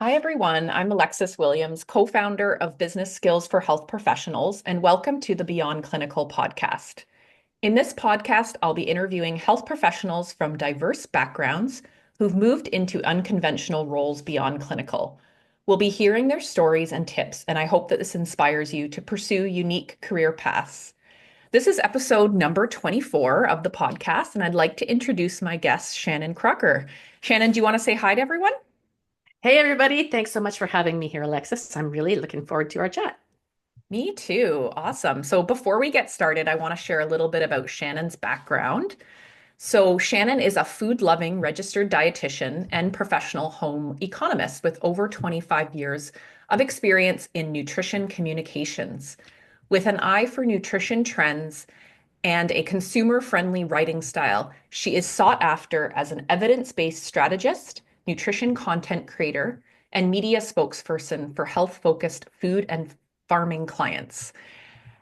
Hi, everyone. I'm Alexis Williams, co-founder of Business Skills for Health Professionals, and welcome to the Beyond Clinical podcast. In this podcast, I'll be interviewing health professionals from diverse backgrounds who've moved into unconventional roles beyond clinical. We'll be hearing their stories and tips, and I hope that this inspires you to pursue unique career paths. This is episode number 24 of the podcast, and I'd like to introduce my guest, Shannon Crocker. Shannon, do you want to say hi to everyone? Hey, everybody. Thanks so much for having me here, Alexis. I'm really looking forward to our chat. Me too. Awesome. So before we get started, I want to share a little bit about Shannon's background. So Shannon is a food-loving registered dietitian and professional home economist with over 25 years of experience in nutrition communications. With an eye for nutrition trends and a consumer-friendly writing style, she is sought after as an evidence-based strategist, nutrition content creator, and media spokesperson for health-focused food and farming clients.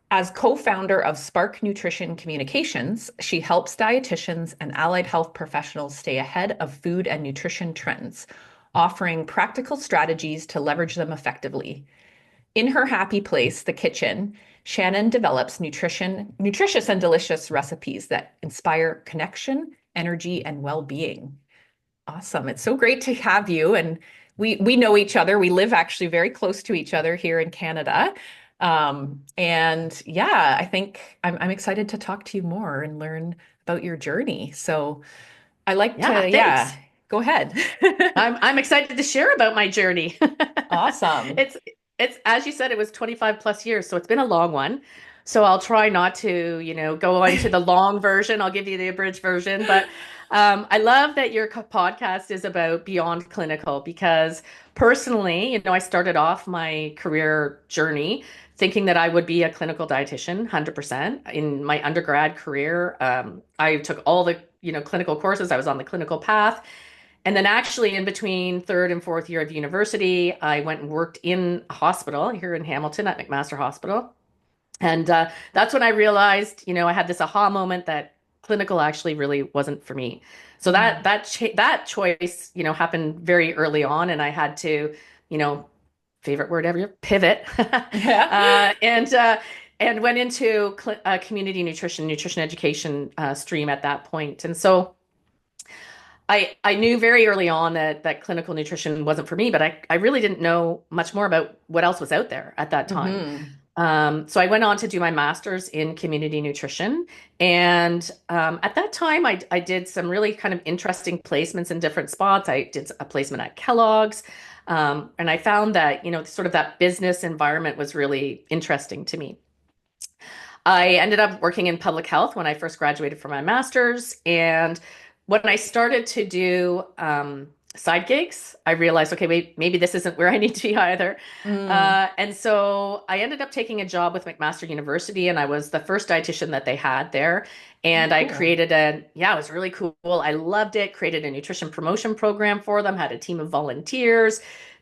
As co-founder of Spark Nutrition Communications, she helps dietitians and allied health professionals stay ahead of food and nutrition trends, offering practical strategies to leverage them effectively. In her happy place, the kitchen, Shannon develops nutritious and delicious recipes that inspire connection, energy, and well-being. Awesome. It's so great to have you. And we know each other. We live actually very close to each other here in Canada. And yeah, I think I'm excited to talk to you more and learn about your journey. So I like Yeah, to, yeah, thanks. go ahead. I'm excited to share about my journey. Awesome. It's it's as you said, it was 25 plus years, so it's been a long one. So I'll try not to, go on to the long version. I'll give you the abridged version, but I love that your podcast is about beyond clinical because personally, I started off my career journey thinking that I would be a clinical dietitian, 100%. In my undergrad career, I took all the, clinical courses. I was on the clinical path. And then actually in between third and fourth year of university, I went and worked in a hospital here in Hamilton at McMaster Hospital. And that's when I realized, I had this aha moment that clinical actually really wasn't for me. So Mm. that choice, happened very early on, and I had to, you know, favorite word ever, pivot, Yeah. uh, and uh, and went into community nutrition education stream at that point. And so I knew very early on that clinical nutrition wasn't for me, but I really didn't know much more about what else was out there at that time. Hmm. So I went on to do my master's in community nutrition. And at that time, I did some really kind of interesting placements in different spots. I did a placement at Kellogg's. And I found that, sort of that business environment was really interesting to me. I ended up working in public health when I first graduated from my master's. And when I started to do side gigs, I realized, okay, wait, maybe this isn't where I need to be either. Mm. And so I ended up taking a job with McMaster University, and I was the first dietitian that they had there. Oh, And I cool. created yeah, it was really cool. I loved it, created a nutrition promotion program for them, had a team of volunteers.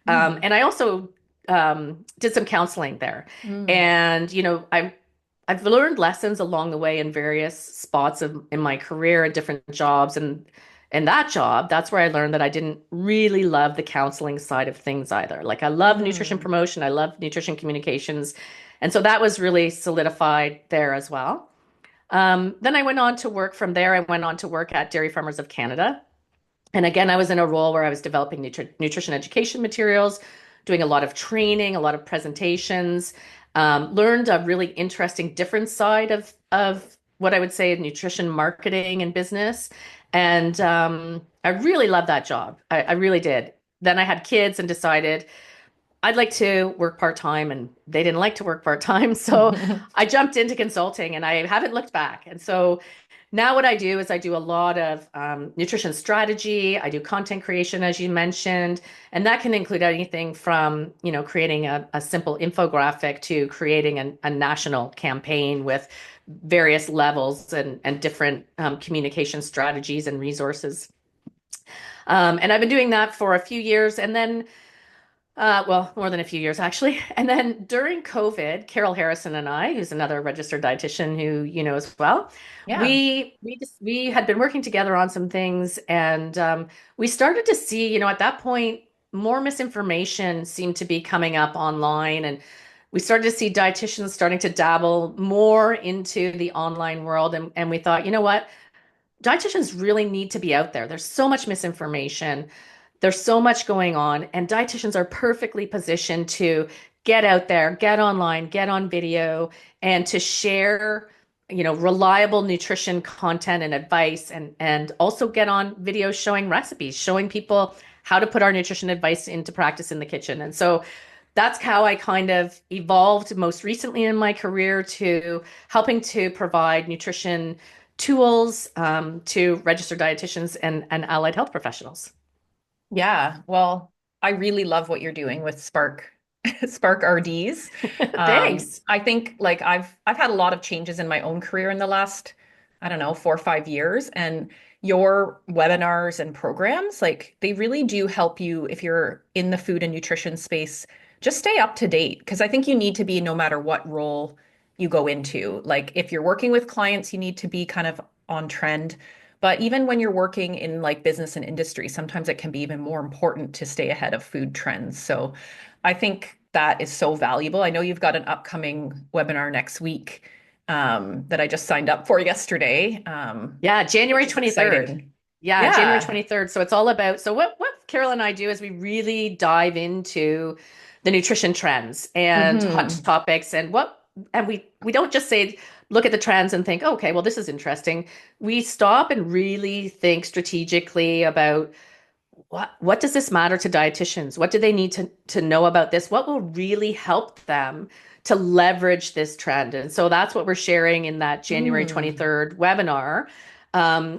Mm. And I also did some counseling there. Mm. And, I've learned lessons along the way in various spots in my career and different jobs. And that job, that's where I learned that I didn't really love the counseling side of things either. Like I love nutrition Mm. promotion, I love nutrition communications. And so that was really solidified there as well. Then I went on to work from there. I went on to work at Dairy Farmers of Canada. And again, I was in a role where I was developing nutrition education materials, doing a lot of training, a lot of presentations, learned a really interesting different side of what I would say nutrition marketing and business. And I really loved that job. I really did. Then I had kids and decided I'd like to work part-time, and they didn't like to work part-time. So I jumped into consulting and I haven't looked back. And so now what I do is I do a lot of nutrition strategy. I do content creation, as you mentioned, and that can include anything from, creating a simple infographic to creating a national campaign with various levels and different communication strategies and resources. And I've been doing that for a few years. And then well, more than a few years actually. And then during COVID, Carol Harrison and I, who's another registered dietitian who you know as well, Yeah. we had been working together on some things, and we started to see, at that point. more misinformation seemed to be coming up online, and we started to see dietitians starting to dabble more into the online world. And we thought, you know what? Dietitians really need to be out there. There's so much misinformation. There's so much going on, and dietitians are perfectly positioned to get out there, get online, get on video, and to share, reliable nutrition content and advice, and also get on videos showing recipes, showing people how to put our nutrition advice into practice in the kitchen. And so that's how I kind of evolved most recently in my career to helping to provide nutrition tools to registered dietitians and allied health professionals. Yeah, well, I really love what you're doing with Spark RDs. Thanks. I think like I've had a lot of changes in my own career in the last, I don't know, 4 or 5 years, and your webinars and programs, like they really do help you if you're in the food and nutrition space, just stay up to date because I think you need to be no matter what role you go into. Like if you're working with clients, you need to be kind of on trend. But even when you're working in like business and industry, sometimes it can be even more important to stay ahead of food trends. So I think that is so valuable. I know you've got an upcoming webinar next week that I just signed up for yesterday, Yeah, January which is 23rd. exciting. Yeah, January Yeah. 23rd. So it's all about, so what Carol and I do is we really dive into the nutrition trends and hot Hmm. topics and we don't just say look at the trends and think, okay, well this is interesting. We stop and really think strategically about what does this matter to dietitians? What do they need to know about this? What will really help them to leverage this trend? And so that's what we're sharing in that January Mm. 23rd webinar,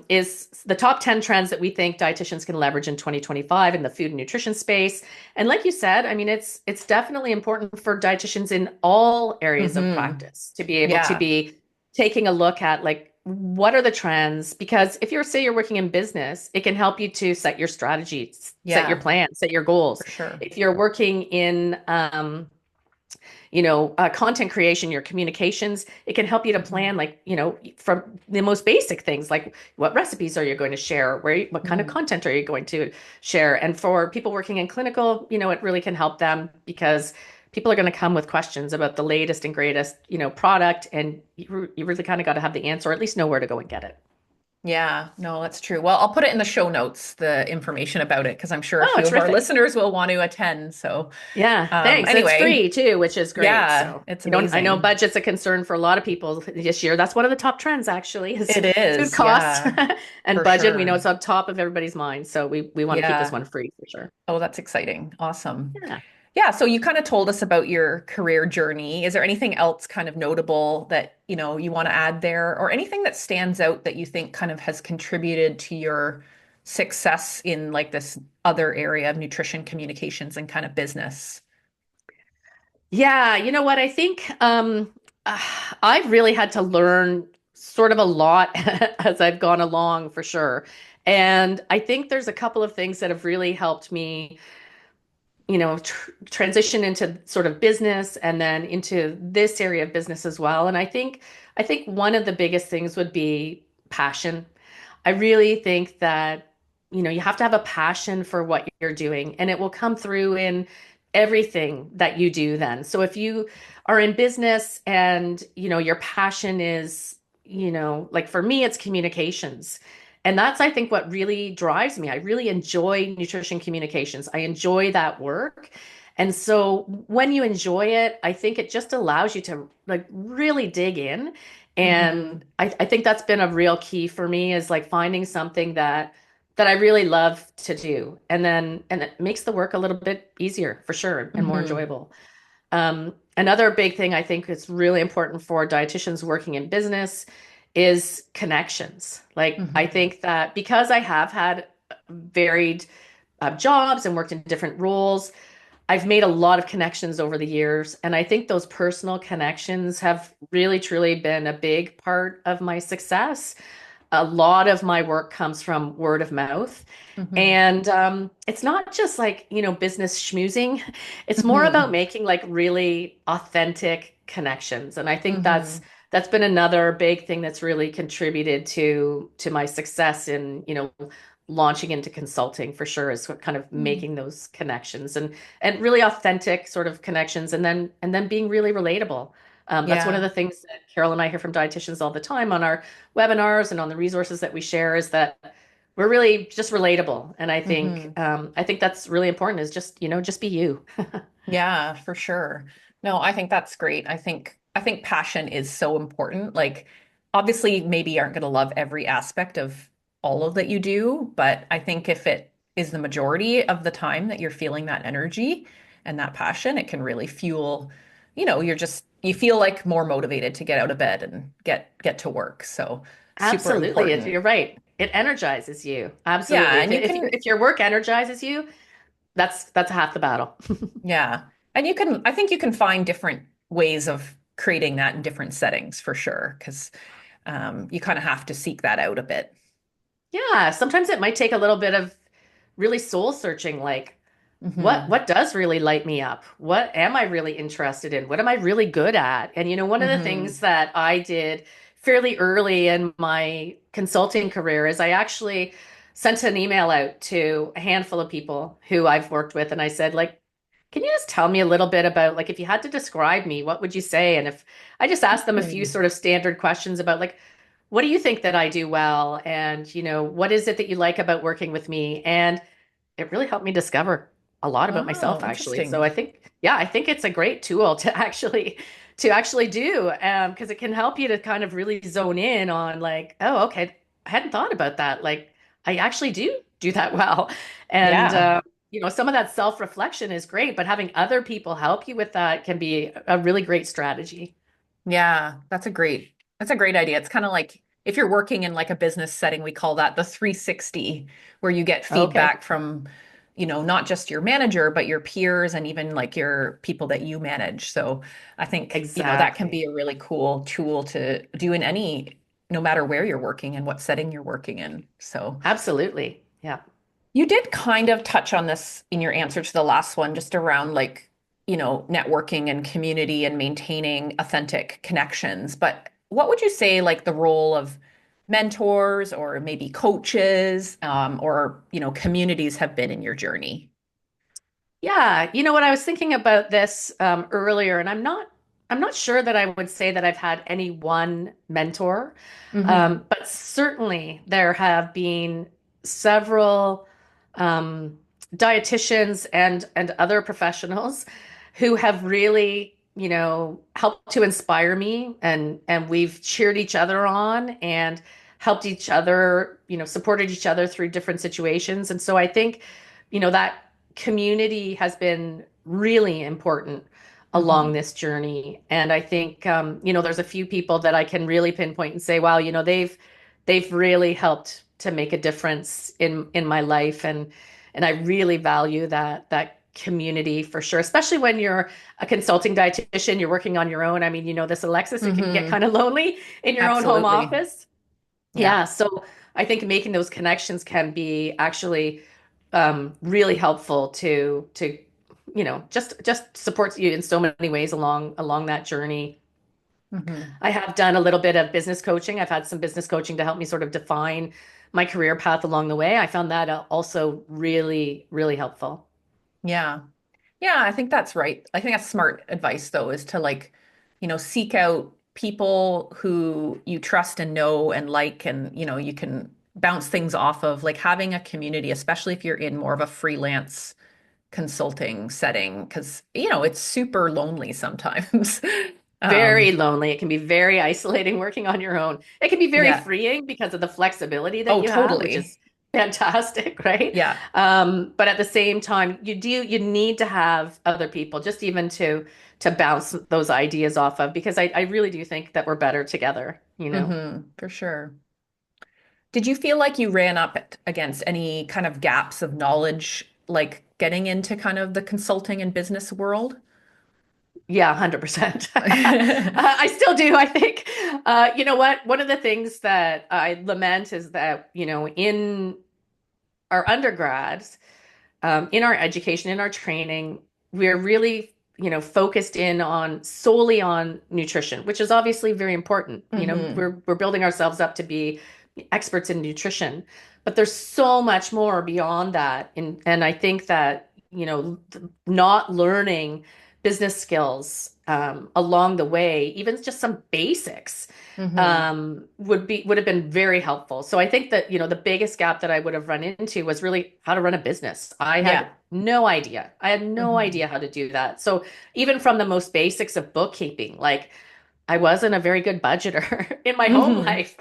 is the top 10 trends that we think dietitians can leverage in 2025 in the food and nutrition space. And like you said, I mean, it's definitely important for dietitians in all areas of Hmm. practice to be able to Yeah. be taking a look at like what are the trends? Because if you're working in business, it can help you to set your strategies, set your Yeah, plans, set your goals. for sure. If you're working in, content creation, your communications, it can help you to Hmm. plan, like, from the most basic things, like what recipes are you going to share? What kind of Hmm. content are you going to share? And for people working in clinical, it really can help them because people are going to come with questions about the latest and greatest, product, and you really kind of got to have the answer, or at least know where to go and get it. Yeah, no, that's true. Well, I'll put it in the show notes, the information about it, because I'm sure a Oh, few of our terrific. listeners will want to attend. So, Yeah, thanks. It's anyway, free too, which is great. yeah, So, it's I know amazing. budget's a concern for a lot of people this year. That's one of the top trends actually is It food is. costs Yeah, and for budget. We know sure. it's on top of everybody's mind. So we want to keep this Yeah. one free for sure. Oh, that's exciting. Awesome. Yeah. Yeah, so you kind of told us about your career journey. Is there anything else kind of notable that, you want to add there or anything that stands out that you think kind of has contributed to your success in like this other area of nutrition communications and kind of business? Yeah, you know what? I think uh, I've really had to learn sort of a lot as I've gone along for sure. And I think there's a couple of things that have really helped me transition into sort of business and then into this area of business as well. And I think one of the biggest things would be passion. I really think that, you have to have a passion for what you're doing, and it will come through in everything that you do then. So if you are in business and, your passion is, like for me, it's communications. And that's, I think, what really drives me. I really enjoy nutrition communications. I enjoy that work. And so when you enjoy it, I think it just allows you to like really dig in. Hmm. And I think that's been a real key for me is like finding something that I really love to do. And it makes the work a little bit easier for sure and more Hmm. enjoyable. Another big thing I think is really important for dietitians working in business is connections. Like, I Hmm. think that because I have had varied jobs and worked in different roles, I've made a lot of connections over the years. And I think those personal connections have really, truly been a big part of my success. A lot of my work comes from word of mouth. Hmm. And it's not just like, business schmoozing. It's more about Hmm. making like really authentic connections. And I think that's Hmm. that's been another big thing that's really contributed to my success in, launching into consulting for sure is kind of Mm. making those connections and really authentic sort of connections and then being really relatable. That's one of Yeah. the things that Carol and I hear from dietitians all the time on our webinars and on the resources that we share is that we're really just relatable. And Hmm. I think that's really important is just, just be you. Yeah, for sure. No, I think that's great. I think passion is so important. Like obviously maybe you aren't going to love every aspect of all of that you do, but I think if it is the majority of the time that you're feeling that energy and that passion, it can really fuel, you feel like more motivated to get out of bed and get to work. So super Absolutely. important. You're right. It energizes you. Yeah, Absolutely. and you can If your work energizes you, that's half the battle. Yeah. And I think you can find different ways of creating that in different settings for sure, because you kind of have to seek that out a bit. Yeah, sometimes it might take a little bit of really soul searching, like Hmm. what does really light me up? What am I really interested in? What am I really good at? And one of the Hmm. things that I did fairly early in my consulting career is I actually sent an email out to a handful of people who I've worked with, and I said, like, can you just tell me a little bit about, like, if you had to describe me, what would you say? And if I just asked them a few Hmm. sort of standard questions about, like, what do you think that I do well? And, what is it that you like about working with me? And it really helped me discover a lot about Oh, myself, actually. So interesting. I think it's a great tool to actually do, because it can help you to kind of really zone in on, like, oh, okay, I hadn't thought about that. Like, I actually do that well, and Yeah. some of that self-reflection is great, but having other people help you with that can be a really great strategy. Yeah, that's a great idea. It's kind of like if you're working in like a business setting, we call that the 360, where you get Okay, feedback from, not just your manager, but your peers and even like your people that you manage. So I think, that can be exactly. a really cool tool to do in no matter where you're working and what setting you're working in. So Absolutely. Yeah. you did kind of touch on this in your answer to the last one, just around like, networking and community and maintaining authentic connections. But what would you say like the role of mentors or maybe coaches, or, communities have been in your journey? Yeah, you know what, I was thinking about this earlier, and I'm not sure that I would say that I've had any one mentor, Hmm. but certainly there have been several um, dietitians and other professionals who have really, helped to inspire me, and we've cheered each other on and helped each other, supported each other through different situations, and so I think, that community has been really important along Hmm. this journey. And I think, there's a few people that I can really pinpoint and say, wow, they've really helped to make a difference in my life. And I really value that community for sure, especially when you're a consulting dietitian, you're working on your own. I mean, this, Alexis, it can get Hmm. kind of lonely in your own home Absolutely. office. Yeah. Yeah, so I think making those connections can be actually really helpful to just supports you in so many ways along that journey. Hmm. I have done a little bit of business coaching. I've had some business coaching to help me sort of define my career path along the way. I found that also really, really helpful. Yeah. Yeah, I think that's right. I think that's smart advice though, is to like, seek out people who you trust and know and like, and, you can bounce things off of, like having a community, especially if you're in more of a freelance consulting setting, because, it's super lonely sometimes. Very Um, lonely. It can be very isolating working on your own. It can be very yeah. freeing because of the flexibility that Oh, you have, which totally. is fantastic, right? Yeah. But at the same time, you need to have other people just even to bounce those ideas off of because I really do think that we're better together. For sure. Did you feel like you ran up against any kind of gaps of knowledge, like getting into kind of the consulting and business world? Yeah, 100%. I still do, I think. You know what? One of the things that I lament is that, in our undergrads, in our education, in our training, we're really, focused in on solely on nutrition, which is obviously very important. Hmm. We're building ourselves up to be experts in nutrition, but there's so much more beyond that. And I think that, not learning business skills along the way, even just some basics, Hmm. would have been very helpful. So I think that, the biggest gap that I would have run into was really how to run a business. I Yeah. had no idea. I had no Hmm. idea how to do that. So even from the most basics of bookkeeping, like I wasn't a very good budgeter in my home Hmm. life,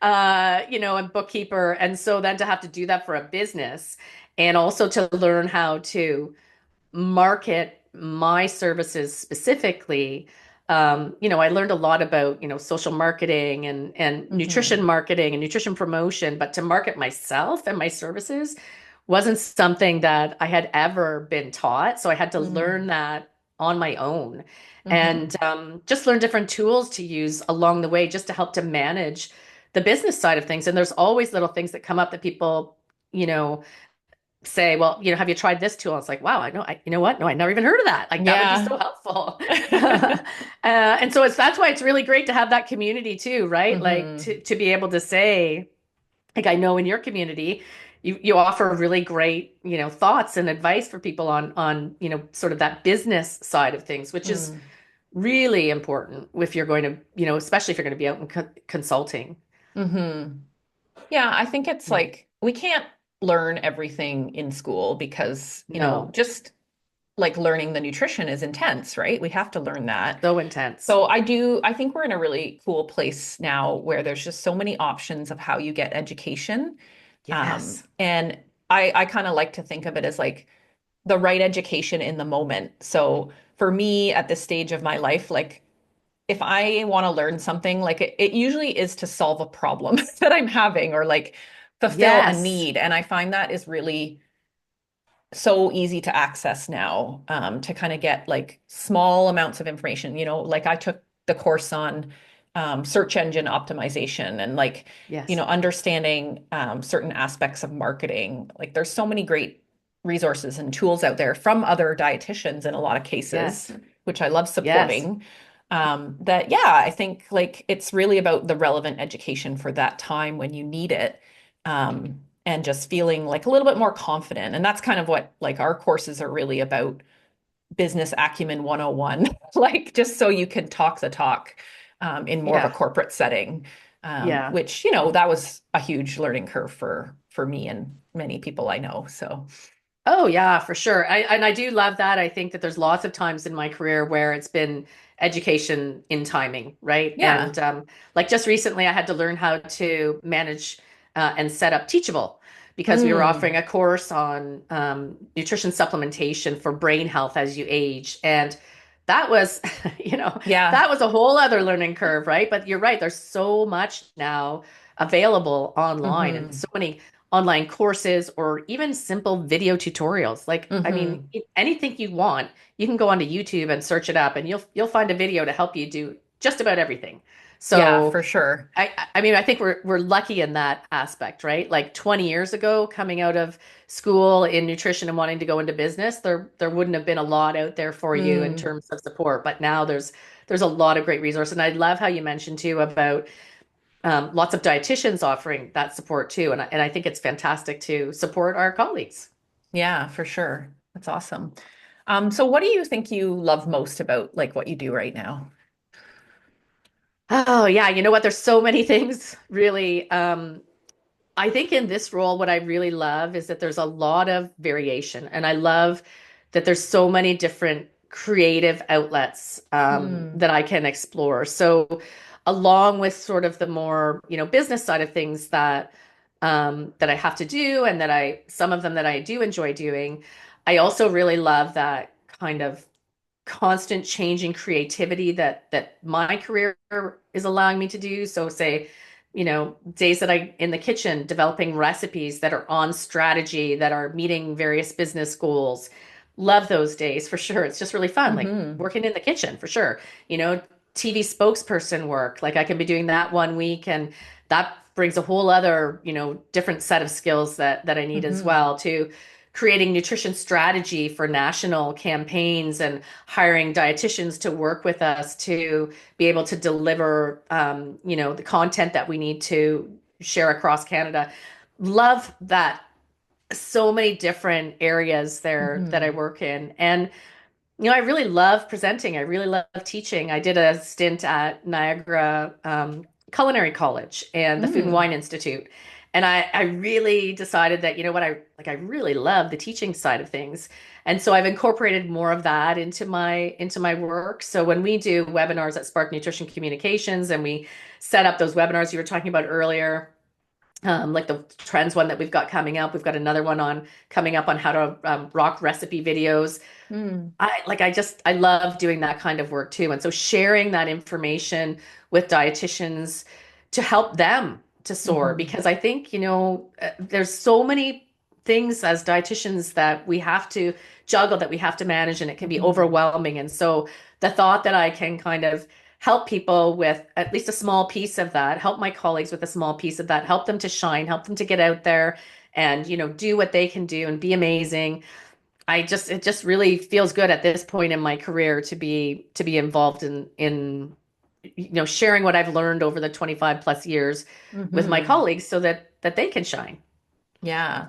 and bookkeeper. And so then to have to do that for a business and also to learn how to market my services specifically. I learned a lot about, social marketing and nutrition Hmm. marketing and nutrition promotion, but to market myself and my services wasn't something that I had ever been taught. So I had to learn Hmm. that on my own Hmm. and just learn different tools to use along the way just to help to manage the business side of things. And there's always little things that come up that people, you know, say, well, have you tried this tool? It's like, wow, I know, you know what? No, I never even heard of that. Like that would be Yeah. so helpful. And so that's why it's really great to have that community too, right? Like Hmm. to be able to say, like, I know in your community, you offer really great, thoughts and advice for people on, sort of that business side of things, which is Mm. really important if you're going to, especially if you're going to be out in consulting. Hmm. Yeah, I think it's Yeah. like we can't learn everything in school because, No, just like learning the nutrition is intense, right? We have to learn that. so intense. So I think we're in a really cool place now where there's just so many options of how you get education. Yes. And I kind of like to think of it as like the right education in the moment. So for me at this stage of my life, like if I want to learn something, like it usually is to solve a problem that I'm having or like fulfill a Yes. need. And I find that is really so easy to access now, to kind of get like small amounts of information. Like I took the course on search engine optimization and like, Yes. understanding certain aspects of marketing. Like there's so many great resources and tools out there from other dietitians in a lot of cases, Yes. which I love Yes. supporting. That, yeah, I think like it's really about the relevant education for that time when you need it. And just feeling like a little bit more confident. And that's kind of what like our courses are really about, business acumen 101, like just so you can talk the talk in more of a Yeah. corporate setting, Yeah. which, that was a huge learning curve for me and many people I know. So, Oh yeah, for sure. And I do love that. I think that there's lots of times in my career where it's been education in timing, right? yeah. And like just recently, I had to learn how to manage and set up Teachable because we were offering Mm, a course on nutrition supplementation for brain health as you age. And that was, yeah. that was a whole other learning curve, right? But you're right. There's so much now available online and Hmm. so many online courses or even simple video tutorials. Like, I mean, Hmm. anything you want, you can go onto YouTube and search it up and you'll find a video to help you do just about everything. Yeah, So for sure. I mean, I think we're lucky in that aspect, right? Like 20 years ago, coming out of school in nutrition and wanting to go into business, there wouldn't have been a lot out there for you in Mm, terms of support. But now there's a lot of great resources. And I love how you mentioned too about lots of dietitians offering that support too. And I think it's fantastic to support our colleagues. yeah, for sure. That's awesome. So what do you think you love most about like what you do right now? Oh, yeah. You know what? There's so many things really. I think in this role, what I really love is that there's a lot of variation. And I love that there's so many different creative outlets Hmm. that I can explore. So, along with sort of the more, business side of things that I have to do and that some of them that I do enjoy doing, I also really love that kind of constant changing creativity that my career is allowing me to do. So say, days that I in the kitchen developing recipes that are on strategy, that are meeting various business goals. Love those days for sure. It's just really fun, like Hmm. working in the kitchen for sure. You know, TV spokesperson work, like I can be doing that one week and that brings a whole other, different set of skills that I need as Hmm. well to creating nutrition strategy for national campaigns and hiring dietitians to work with us to be able to deliver, the content that we need to share across Canada. Love that so many different areas there that I Hmm. work in. And I really love presenting. I really love teaching. I did a stint at Niagara Culinary College and the Food and Mm. Wine Institute. And I really decided that, what, I really love the teaching side of things. And so I've incorporated more of that into my work. So when we do webinars at Spark Nutrition Communications and we set up those webinars you were talking about earlier, like the trends one that we've got coming up. We've got another one on coming up on how to rock recipe videos. Mm. I love doing that kind of work too. And so sharing that information with dietitians to help them to soar, Hmm. because I think, there's so many things as dietitians that we have to juggle, that we have to manage, and it can be Hmm. overwhelming. And so the thought that I can kind of help people with at least a small piece of that, help my colleagues with a small piece of that, help them to shine, help them to get out there and, do what they can do and be amazing. It just really feels good at this point in my career to be involved in sharing what I've learned over the 25 plus years with my Hmm. colleagues so that they can shine. Yeah.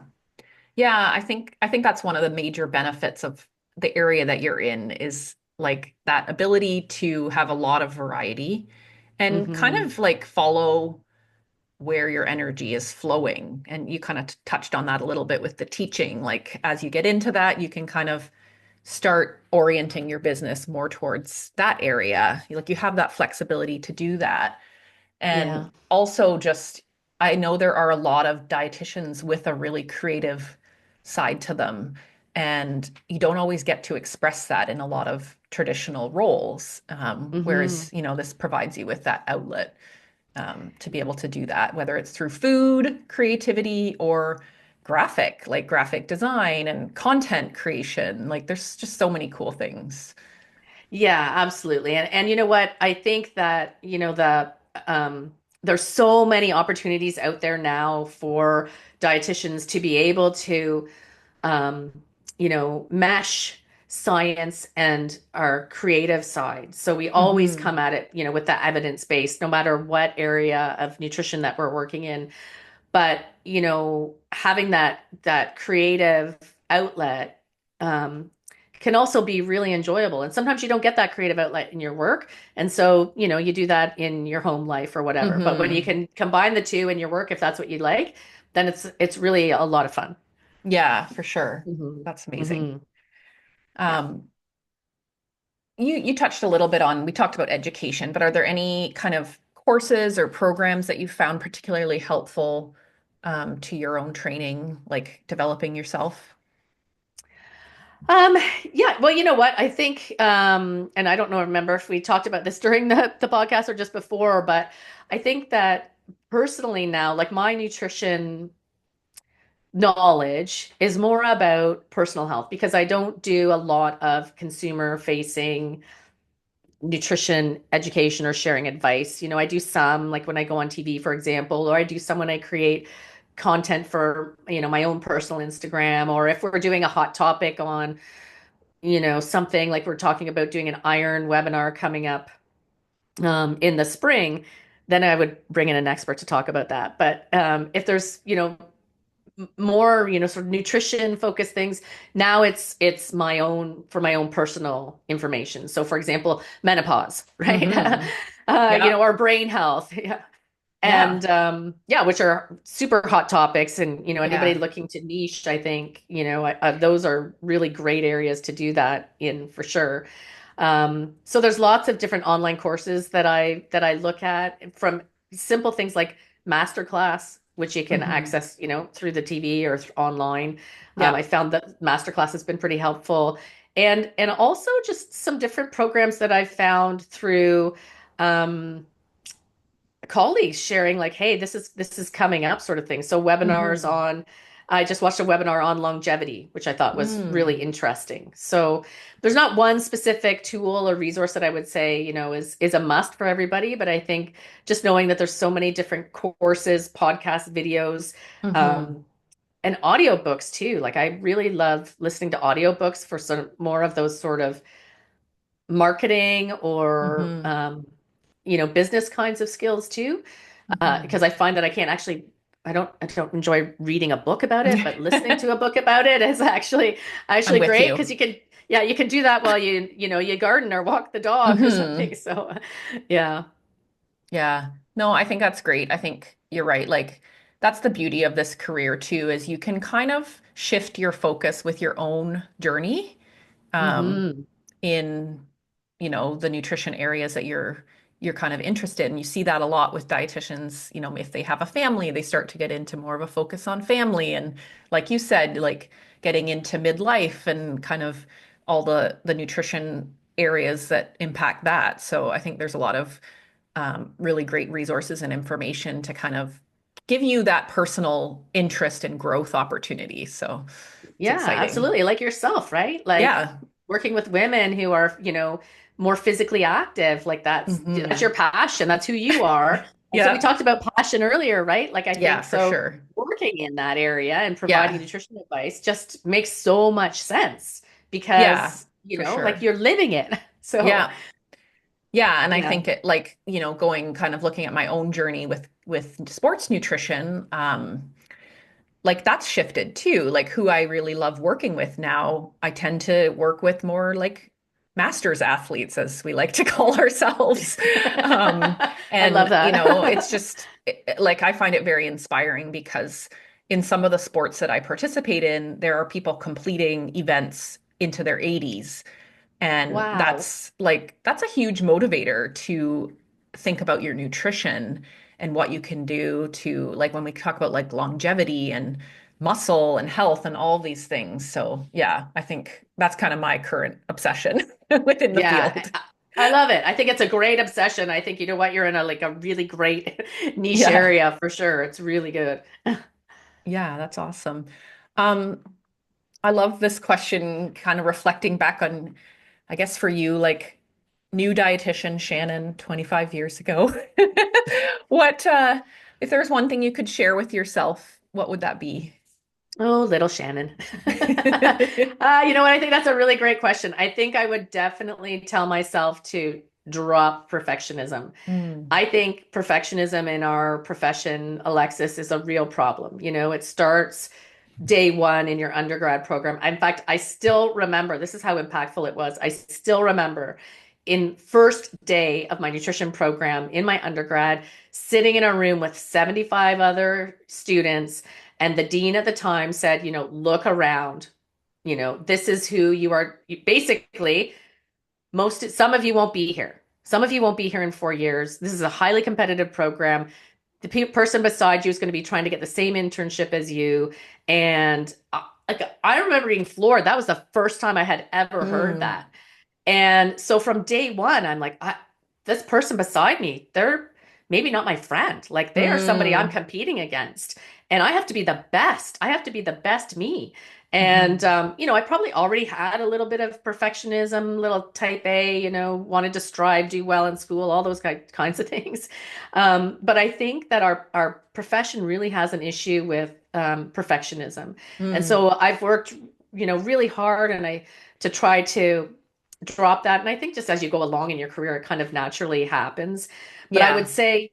Yeah, I think that's one of the major benefits of the area that you're in is like that ability to have a lot of variety and kind Hmm. of like follow where your energy is flowing. And you kind of touched on that a little bit with the teaching. Like as you get into that, you can kind of start orienting your business more towards that area. Like you have that flexibility to do that. Yeah. And also just, I know there are a lot of dietitians with a really creative side to them. And you don't always get to express that in a lot of traditional roles. Hmm. Whereas, this provides you with that outlet to be able to do that, whether it's through food, creativity, or like graphic design and content creation. Like there's just so many cool things. Yeah, absolutely. And you know what? I think that, there's so many opportunities out there now for dietitians to be able to um, mesh science and our creative side. So we always Hmm. come at it, with the evidence base, no matter what area of nutrition that we're working in. But, having that creative outlet can also be really enjoyable. And sometimes you don't get that creative outlet in your work. And so, you do that in your home life or whatever. But when you Hmm. can combine the two in your work, if that's what you like, then it's really a lot of fun. Yeah, for sure. Hmm. That's amazing. Hmm. Yeah. Um, you touched a little bit on, we talked about education, but are there any kind of courses or programs that you found particularly helpful to your own training, like developing yourself? Um, yeah, well, you know what? I think, and I don't know, remember if we talked about this during the podcast or just before, but I think that personally now, like my nutrition knowledge is more about personal health because I don't do a lot of consumer facing nutrition education or sharing advice. I do some like when I go on TV, for example, or I do some when I create content for, my own personal Instagram, or if we're doing a hot topic on something like we're talking about doing an iron webinar coming up in the spring, then I would bring in an expert to talk about that. But if there's, more, sort of nutrition focused things, now it's my own personal information. So for example, menopause, right? Hmm. Yep. Or brain health. Yeah. Yeah. And yeah, which are super hot topics. And anybody Yeah. looking to niche, I think those are really great areas to do that in for sure. So there's lots of different online courses that I look at, from simple things like masterclass, which you can Hmm. access through the TV or online. I Yep. found that masterclass has been pretty helpful, and also just some different programs that I've found through. Um, Colleagues sharing like, hey, this is coming up, sort of thing. So webinars Hmm. on, I just watched a webinar on longevity, which I thought was really Mm. interesting. So there's not one specific tool or resource that I would say, is a must for everybody, but I think just knowing that there's so many different courses, podcasts, videos, Hmm. um, and audiobooks too. Like I really love listening to audiobooks for sort of more of those sort of marketing or Hmm. business kinds of skills too. Mhm. because I find that I can't actually. I don't enjoy reading a book about it, but listening to a book about it is I'm actually with great you. because you can do that while you garden or walk the dog or something. Hmm. So, yeah. Yeah. No, I think that's great. I think you're right. Like that's the beauty of this career too, is you can kind of shift your focus with your own journey. Um, Hmm. in, the nutrition areas that you're kind of interested in. You see that a lot with dietitians, if they have a family, they start to get into more of a focus on family and like you said, like getting into midlife and kind of all the nutrition areas that impact that. So I think there's a lot of really great resources and information to kind of give you that personal interest and growth opportunity. So it's Yeah, exciting. absolutely. Like yourself, right? Like Yeah. working with women who are, more physically active, like that's your Hmm. passion. That's who you are. And so we Yeah. talked about passion earlier, right? Like I Yeah, think for so sure. working in that area and providing Yeah. nutrition advice just makes so much sense Yeah, because, for like sure. you're living it. So, Yeah. Yeah, and I yeah. think it like, going kind of looking at my own journey with sports nutrition, like that's shifted too. Like who I really love working with now, I tend to work with more like masters athletes, as we like to call ourselves. Um, I love and it's that. just like I find it very inspiring because in some of the sports that I participate in, there are people completing events into their 80s. And Wow. that's a huge motivator to think about your nutrition and what you can do to like when we talk about like longevity and muscle and health and all these things. So yeah, I think that's kind of my current obsession within the Yeah, field. I love it. I think it's a great obsession. I think you know what, you're in a really great niche Yeah. area for sure. It's really good. Yeah, that's awesome. Um, I love this question, kind of reflecting back on, I guess for you, like new dietitian Shannon 25 years ago. What if there's one thing you could share with yourself, what would that be? Oh, little Shannon. You know what? I think that's a really great question. I think I would definitely tell myself to drop perfectionism. Mm, I think perfectionism in our profession, Alexis, is a real problem. It starts day one in your undergrad program. In fact, I still remember, this is how impactful it was. I still remember in first day of my nutrition program in my undergrad, sitting in a room with 75 other students, and the dean at the time said, look around. This is who you are. Basically, some of you won't be here. Some of you won't be here in 4 years. This is a highly competitive program. The person beside you is going to be trying to get the same internship as you. And like I remember being floored. That was the first time I had ever heard mm, that. And so from day one, I'm like, this person beside me, they're maybe not my friend. Like they are somebody I'm mm, competing against. And I have to be the best. I have to be the best me. And, mhm. I probably already had a little bit of perfectionism, little type A, wanted to strive, do well in school, all those kinds of things. But I think that our profession really has an issue with perfectionism. And Mm, so I've worked, really hard to try to drop that. And I think just as you go along in your career, it kind of naturally happens. But I would yeah. say,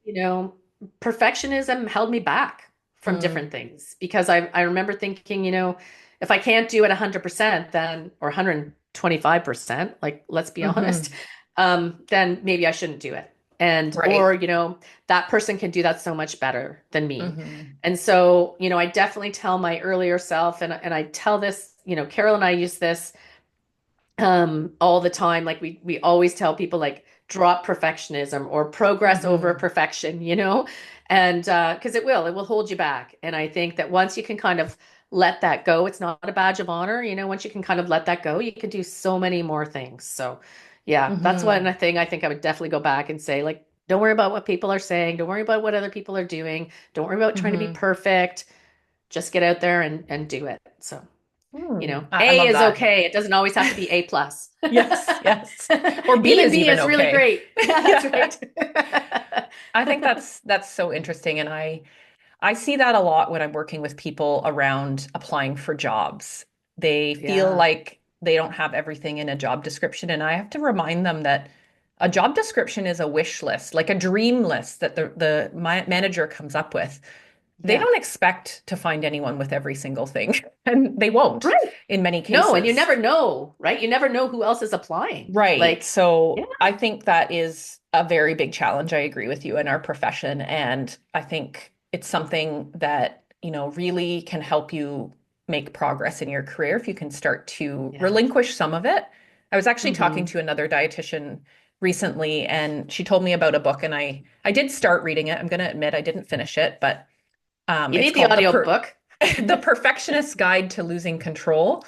perfectionism held me back from different Mm, things because I remember thinking, if I can't do it 100%, then, or 125%, like, let's be honest, mhm. then maybe I shouldn't do it. And, Right. or, that person can do that so much better than me. Mhm. And so, I definitely tell my earlier self, and I tell this, Carol and I use this all the time. Like we always tell people, like, drop perfectionism or progress over Mhm. perfection, and because it will hold you back. And I think that once you can kind of let that go, it's not a badge of honor. Once you can kind of let that go, you can do so many more things. So yeah, that's one Mhm. thing I think I would definitely go back and say, like, don't worry about what people are saying, don't worry about what other people are doing, don't worry about trying to be Mhm. perfect, just get out there and do it. So, Mm, I A love is that. okay. It doesn't always have to be A plus. Yes, yes. Or B Even is B even is really okay. great. Yeah, that's Yeah. right. I think that's so interesting and I see that a lot when I'm working with people around applying for jobs. They feel Yeah. like they don't have everything in a job description and I have to remind them that A job description is a wish list, like a dream list that the manager comes up with. They Yeah. don't expect to find anyone with every single thing, and they won't Right. in many No, and you cases. never know, right? You never know who else is applying. Right. Like, yeah. So I think that is a very big challenge. I agree with you in our profession. And I think it's something that, really can help you make progress in your career if you can start to Yeah. relinquish some of it. I was actually talking Hmm. to another dietitian recently, and she told me about a book, and I did start reading it. I'm going to admit I didn't finish it, but You it's need the called audiobook. The Perfectionist's Guide to Losing Control.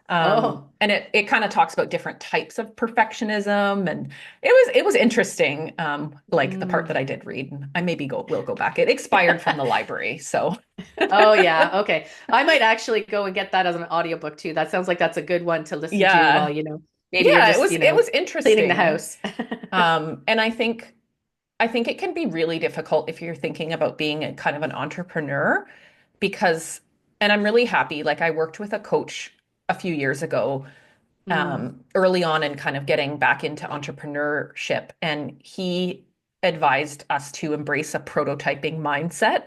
Oh. And it kind of talks about different types of perfectionism, and it was interesting. Like the part Mm. that I did read, and I maybe will go back. It expired from the library, so Oh yeah, okay. I might actually go and get that as an audiobook too. That sounds like that's a good one to listen to while, yeah, maybe you're yeah, just, it was cleaning the interesting. house. And I think it can be really difficult if you're thinking about being a kind of an entrepreneur because, and I'm really happy. Like I worked with a coach a few years ago Mm, early on in kind of getting back into entrepreneurship. And he advised us to embrace a prototyping mindset.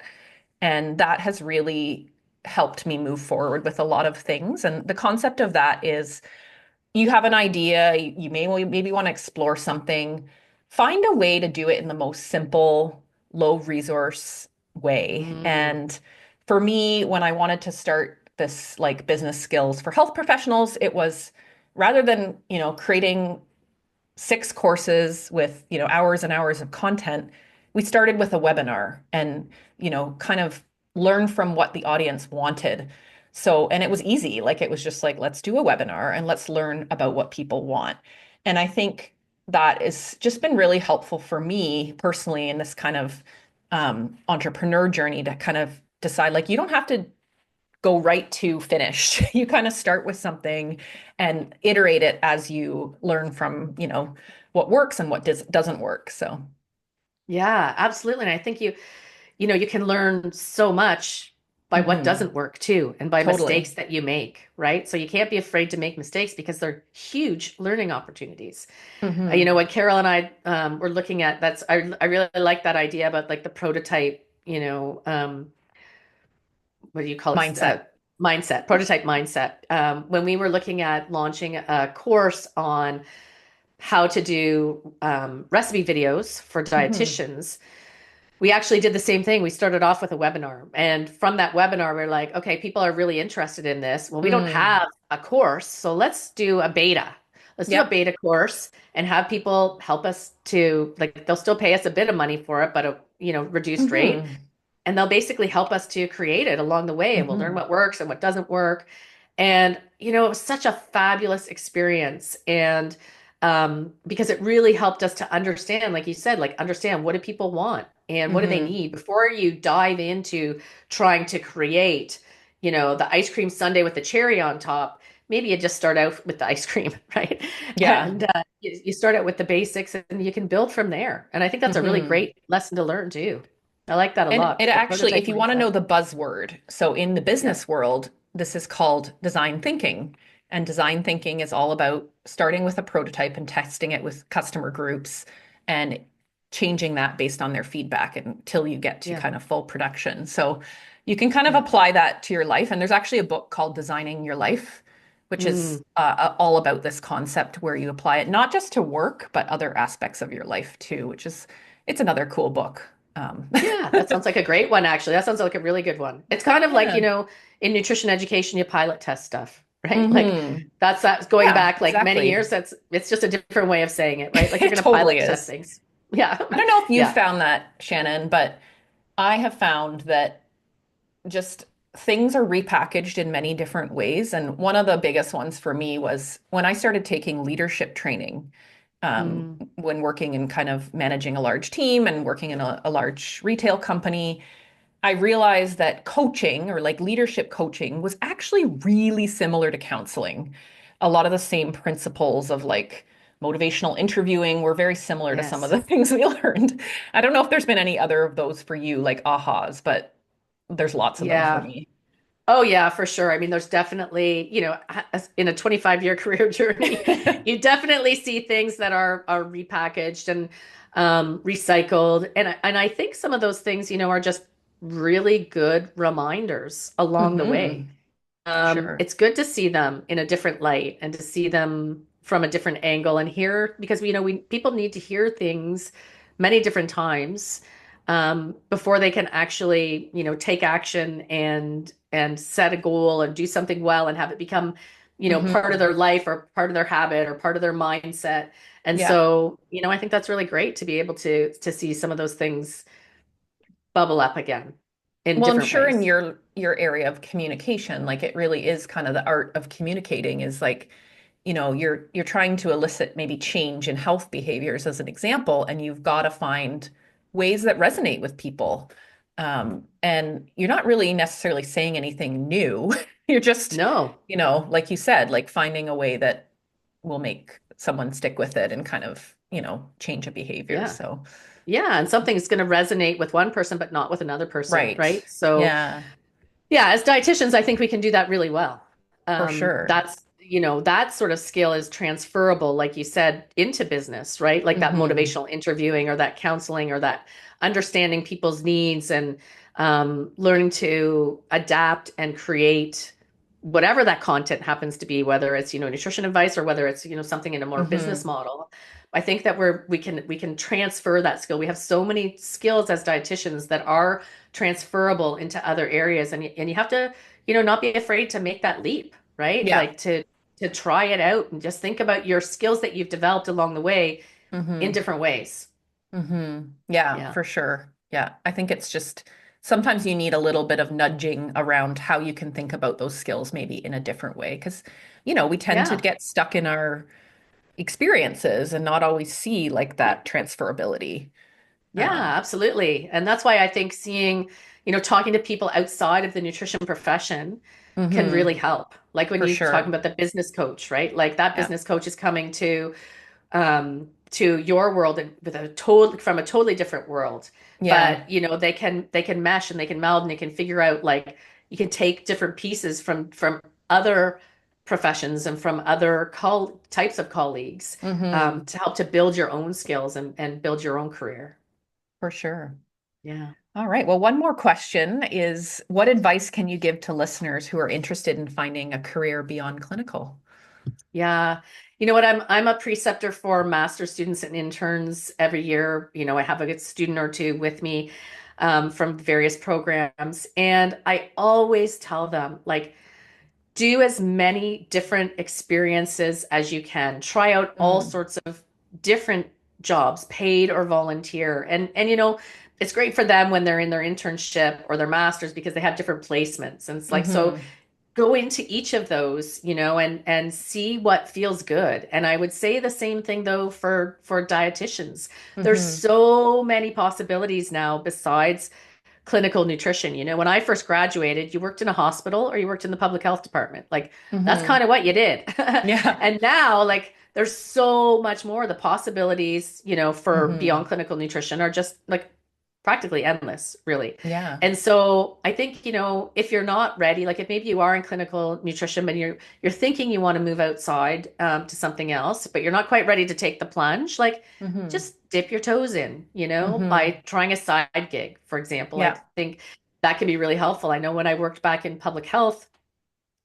And that has really helped me move forward with a lot of things. And the concept of that is you have an idea, you maybe want to explore something, find a way to do it in the most simple, low resource way. mm, And for me, when I wanted to start this like business skills for health professionals, it was rather than, creating 6 courses with, hours and hours of content, we started with a webinar and, kind of learn from what the audience wanted. So, and it was easy. Like it was just like, let's do a webinar and let's learn about what people want. And I think that has just been really helpful for me personally in this kind of entrepreneur journey to kind of decide like you don't have to go right to finish. You kind of start with something and iterate it as you learn from, what works and what doesn't work. So, yeah, absolutely. And I think you can learn so much by what hmm doesn't work too, and by totally. mistakes that you make, right? So you can't be afraid to make mistakes because they're huge learning opportunities. hmm When Carol and I were looking at I really like that idea about like the prototype, what do you call it? Mindset. Prototype mindset. When we were looking at launching a course on how to do recipe videos for hmm dietitians, we actually did the same thing. We started off with a webinar. And from that webinar, we're like, okay, people are really interested in this. Well, we don't Mm. have a course, so let's do a beta. Let's do a Yep. beta course and have people help us to, like, they'll still pay us a bit of money for it, but a, reduced rate. hmm And they'll basically help us to create it along the way. And we'll learn hmm what works and what doesn't work. And, it was such a fabulous experience. And because it really helped us to understand, like you said, like understand what do people want and what do they hmm need before you dive into trying to create, the ice cream sundae with the cherry on top. Maybe you just start out with the ice cream, right? Yeah. And you start out with the basics and you can build from there. And I think that's a really hmm great lesson to learn too. I like that a And it lot. The actually, prototype if you want to mindset. know the buzzword, so in the Yeah. business world, this is called design thinking. And design thinking is all about starting with a prototype and testing it with customer groups and changing that based on their feedback until you get to Yeah. kind of full production. So you can kind of Yeah. apply that to your life. And there's actually a book called Designing Your Life, which is Mm. all about this concept where you apply it not just to work, but other aspects of your life too, it's another cool book. Yeah, that sounds like a great one, actually. That sounds like a really good one. It's kind of like, Yeah. in nutrition education, you pilot test stuff, right? Like hmm that's going Yeah, back like many exactly. years. It's just a different way of saying it, right? Like you're It going to totally pilot test is. things. Yeah. I don't know if you've Yeah. found that, Shannon, but I have found that just things are repackaged in many different ways. And one of the biggest ones for me was when I started taking leadership training, Mm, when working in kind of managing a large team and working in a large retail company. I realized that coaching or like leadership coaching was actually really similar to counseling. A lot of the same principles of like motivational interviewing were very similar to some of yes. the things we learned. I don't know if there's been any other of those for you, like ahas, but there's lots of them for Yeah. me. Oh yeah, for sure. I mean, there's definitely, in a 25-year career journey, you definitely see things that are repackaged and recycled. And I think some of those things, are just really good reminders along the way. Hmm. Sure. It's good to see them in a different light and to see them from a different angle and hear because we people need to hear things many different times before they can actually take action and set a goal and do something well and have it become part of Hmm. their life or part of their habit or part of their mindset. And Yeah. so I think that's really great to be able to see some of those things bubble up again in Well, I'm different sure in ways. your area of communication, like it really is kind of the art of communicating is like, you're trying to elicit maybe change in health behaviors as an example, and you've got to find ways that resonate with people. And you're not really necessarily saying anything new. You're just, No. like you said, like finding a way that will make someone stick with it and kind of, change a behavior. Yeah. So, Yeah, and something's going to resonate with one person, but not with another person, right. right? So, Yeah, yeah, as dietitians, I think we can do that really well. for sure. That sort of skill is transferable, like you said, into business, right? Like that Hmm. motivational interviewing or that counseling or that understanding people's needs and learning to adapt and create whatever that content happens to be, whether it's, nutrition advice or whether it's, something in a more business Hmm. model. I think that we can transfer that skill. We have so many skills as dietitians that are transferable into other areas, and you have to, not be afraid to make that leap, right? Yeah. Like to try it out and just think about your skills that you've developed along the way in Hmm. different ways. Yeah, Yeah. for sure. Yeah. I think it's just sometimes you need a little bit of nudging around how you can think about those skills maybe in a different way. Because, we tend to Yeah. get stuck in our experiences and not always see like that transferability. Yeah, Um, absolutely. And that's why I think seeing, talking to people outside of the nutrition profession can really hmm. help. Like when For you talk sure. about the business coach, right? Like that Yeah. business coach is coming to your world and with a total from a totally different world. Yeah. But they can mesh and they can meld and they can figure out like you can take different pieces from other professions and from other types of colleagues Hmm. to help to build your own skills and build your own career. For sure. Yeah. All right. Well, one more question is what advice can you give to listeners who are interested in finding a career beyond clinical? Yeah. You know what? I'm a preceptor for master students and interns every year. I have a good student or two with me from various programs. And I always tell them, like, do as many different experiences as you can. Try out all Mm. sorts of different jobs, paid or volunteer. And it's great for them when they're in their internship or their masters because they have different placements. And it's like, so Hmm. go into each of those, and see what feels good. And I would say the same thing though for dietitians. There's Hmm. so many possibilities now besides clinical nutrition. When I first graduated, you worked in a hospital or you worked in the public health department. Like that's kind Hmm. of what you did. Yeah. And now like there's so much more. The possibilities, for beyond Hmm. clinical nutrition are just like practically endless, really. Yeah. And so I think, if you're not ready, like if maybe you are in clinical nutrition, but you're thinking you want to move outside to something else, but you're not quite ready to take the plunge, like Hmm. just dip your toes in, Hmm. by trying a side gig, for example. I Yeah. think that can be really helpful. I know when I worked back in public health,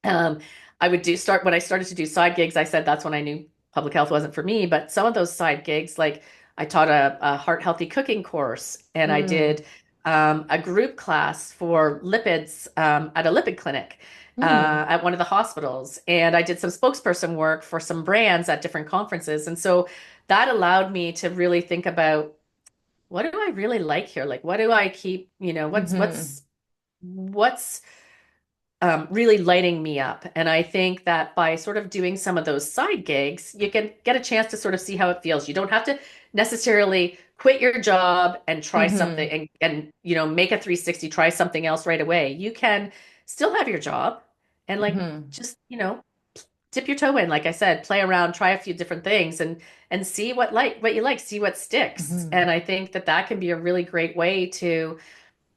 um, I would do start when I started to do side gigs, I said that's when I knew public health wasn't for me. But some of those side gigs, like I taught a heart healthy cooking course and I Mm. did a group class for lipids at a lipid clinic Mm. at one of the hospitals. And I did some spokesperson work for some brands at different conferences. And so that allowed me to really think about what do I really like here? Like, what do I keep, what's, Hmm. what's, what's, really lighting me up. And I think that by sort of doing some of those side gigs, you can get a chance to sort of see how it feels. You don't have to necessarily quit your job and try something Hmm. and make a 360, try something else right away. You can still have your job and like Hmm. just, dip your toe in, like I said, play around, try a few different things and see what you like, see what sticks. Hmm. And I think that that can be a really great way to,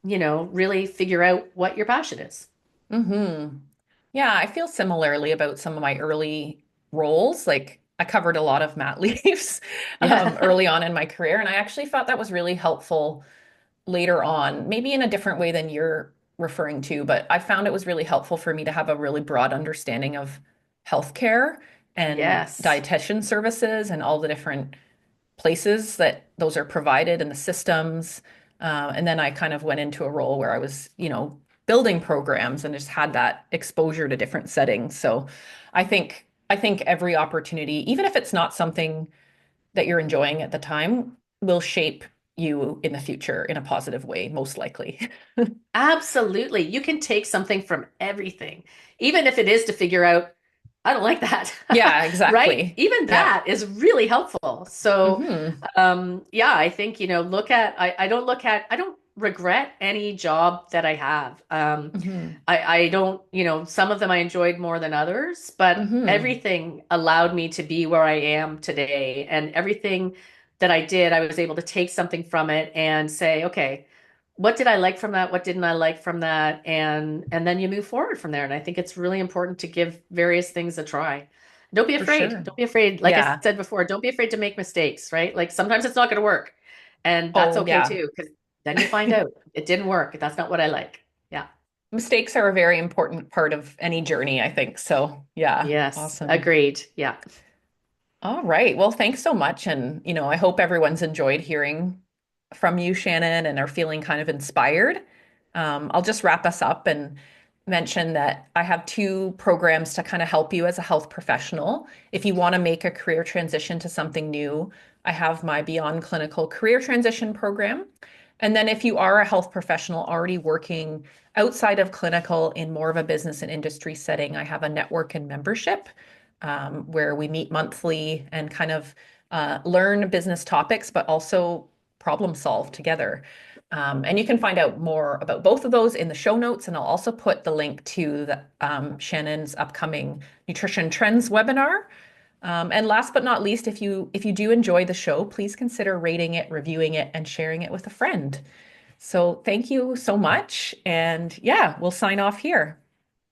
really figure out what your passion is. Mm-hmm. Yeah, I feel similarly about some of my early roles. Like I covered a lot of mat leaves Yeah. early on in my career, and I actually thought that was really helpful later on, maybe in a different way than you're referring to, but I found it was really helpful for me to have a really broad understanding of healthcare and Yes. dietitian services and all the different places that those are provided and the systems. And then I kind of went into a role where I was, building programs and just had that exposure to different settings. So I think every opportunity, even if it's not something that you're enjoying at the time, will shape you in the future in a positive way, most likely. Absolutely. You can take something from everything, even if it is to figure out, I don't like that. Yeah, Right? exactly. Even Yep. that is really helpful. So, Hmm. yeah, I think, I don't regret any job that I have. Hmm. I don't, some of them I enjoyed more than others, but Hmm. everything allowed me to be where I am today. And everything that I did, I was able to take something from it and say, okay, what did I like from that? What didn't I like from that? And then you move forward from there. And I think it's really important to give various things a try. Don't be For afraid. sure. Don't be afraid. Like I Yeah. said before, don't be afraid to make mistakes, right? Like sometimes it's not going to work. And that's Oh, okay yeah. too, because then you find out it didn't work. That's not what I like. Yeah. Mistakes are a very important part of any journey, I think. So, yeah, Yes. awesome. Agreed. Yeah. All right. Well, thanks so much. And, I hope everyone's enjoyed hearing from you, Shannon, and are feeling kind of inspired. I'll just wrap us up and mention that I have two programs to kind of help you as a health professional. If you want to make a career transition to something new, I have my Beyond Clinical Career Transition program. And then if you are a health professional already working outside of clinical in more of a business and industry setting, I have a network and membership where we meet monthly and kind of learn business topics, but also problem solve together. And you can find out more about both of those in the show notes, and I'll also put the link to Shannon's upcoming Nutrition Trends webinar. And last but not least, if you do enjoy the show, please consider rating it, reviewing it, and sharing it with a friend. So thank you so much, and yeah, we'll sign off here.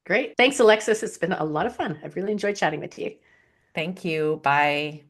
Great. Thanks, Alexis. It's been a lot of fun. I've really enjoyed chatting with you. Thank you. Bye.